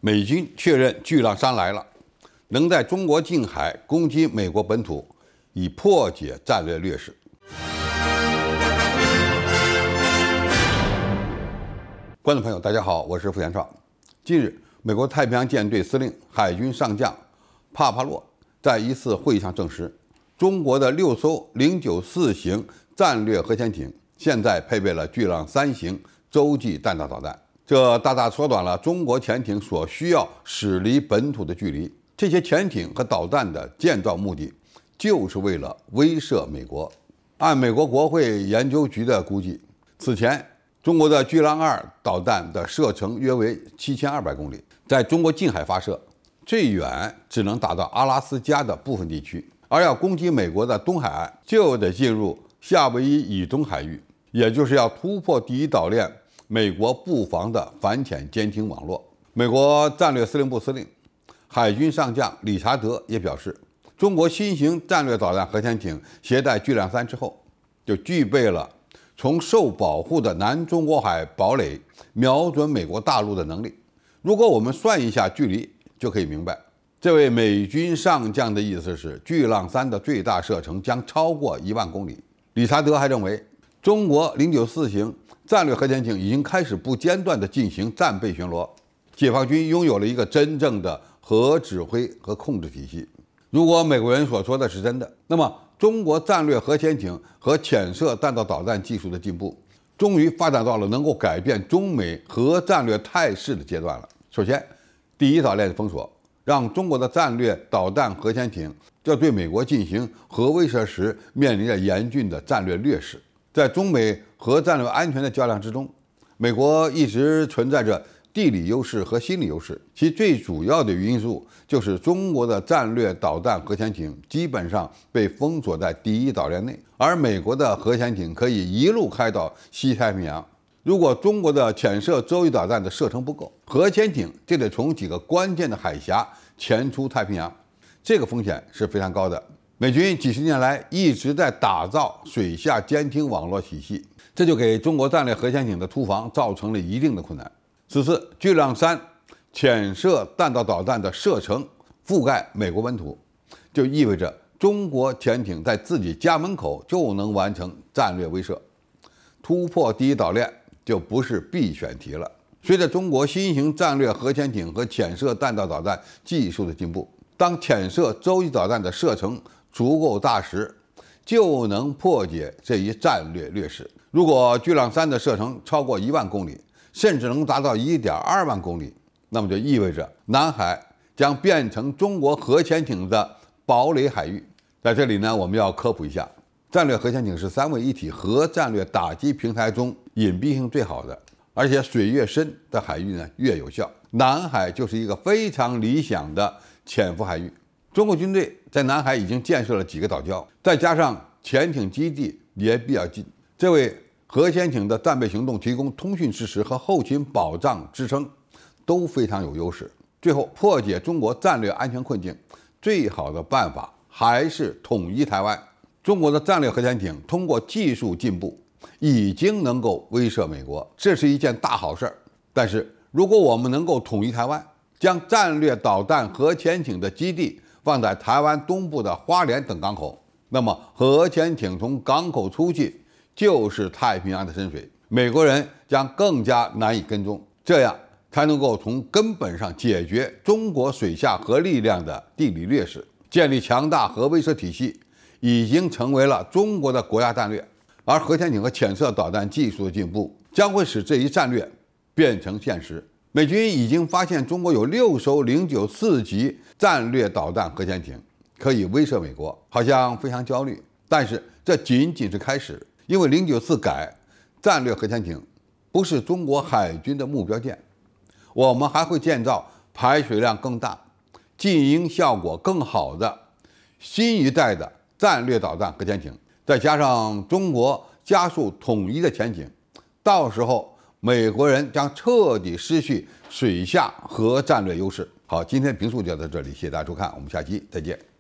美军确认巨浪3来了，能在中国近海攻击美国本土，以破解战略劣势。观众朋友，大家好，我是付元创。近日，美国太平洋舰队司令、海军上将帕帕洛在一次会议上证实，中国的6艘094型战略核潜艇现在配备了巨浪3型洲际弹道导弹。这大大缩短了中国潜艇所需要驶离本土的距离。这些潜艇和导弹的建造目的，就是为了威慑美国。按美国国会研究局的估计，此前中国的巨浪2导弹的射程约为7200公里，在中国近海发射，最远只能打到阿拉斯加的部分地区，而要攻击美国的东海岸，就得进入夏威夷以东海域，也就是要突破第一岛链美国布防的反潜监听网络。美国战略司令部司令、海军上将理查德也表示，中国新型战略导弹核潜艇携带巨浪3之后，就具备了从受保护的南中国海堡垒瞄准美国大陆的能力。如果我们算一下距离，就可以明白，这位美军上将的意思是，巨浪3的最大射程将超过1万公里。理查德还认为，中国094型战略核潜艇已经开始不间断地进行战备巡逻，解放军拥有了一个真正的核指挥和控制体系。如果美国人所说的是真的，那么中国战略核潜艇和潜射弹道导弹技术的进步，终于发展到了能够改变中美核战略态势的阶段了。首先，第一岛链的封锁，让中国的战略导弹核潜艇要对美国进行核威慑时面临着严峻的战略劣势。在中美核战略安全的较量之中，美国一直存在着地理优势和心理优势，其最主要的因素就是中国的战略导弹核潜艇基本上被封锁在第一岛链内，而美国的核潜艇可以一路开到西太平洋。如果中国的潜射洲际导弹的射程不够，核潜艇就得从几个关键的海峡潜出太平洋，这个风险是非常高的。美军几十年来一直在打造水下监听网络体系，这就给中国战略核潜艇的突防造成了一定的困难。此次巨浪3潜射弹道导弹的射程覆盖美国本土，就意味着中国潜艇在自己家门口就能完成战略威慑，突破第一岛链就不是必选题了。随着中国新型战略核潜艇和潜射弹道导弹技术的进步，当潜射洲际导弹的射程足够大时，就能破解这一战略劣势。如果巨浪3的射程超过1万公里，甚至能达到1.2万公里，那么就意味着南海将变成中国核潜艇的堡垒海域。在这里呢，我们要科普一下，战略核潜艇是3位一体核战略打击平台中隐蔽性最好的，而且水越深的海域呢越有效。南海就是一个非常理想的潜伏海域。中国军队在南海已经建设了几个岛礁，再加上潜艇基地也比较近，这为核潜艇的战备行动提供通讯支持和后勤保障支撑，都非常有优势。最后，破解中国战略安全困境，最好的办法还是统一台湾。中国的战略核潜艇通过技术进步，已经能够威慑美国，这是一件大好事儿。但是，如果我们能够统一台湾，将战略导弹核潜艇的基地放在台湾东部的花莲等港口，那么核潜艇从港口出去就是太平洋的深水，美国人将更加难以跟踪，这样才能够从根本上解决中国水下核力量的地理劣势。建立强大核威慑体系已经成为了中国的国家战略，而核潜艇和潜射导弹技术的进步将会使这一战略变成现实。美军已经发现中国有6艘094级战略导弹核潜艇可以威慑美国，好像非常焦虑，但是这仅仅是开始。因为094改战略核潜艇不是中国海军的目标舰，我们还会建造排水量更大、静音效果更好的新一代的战略导弹核潜艇，再加上中国加速统一的前景，到时候美国人将彻底失去水下核战略优势。好，今天的评述就到这里，谢谢大家收看，我们下期再见。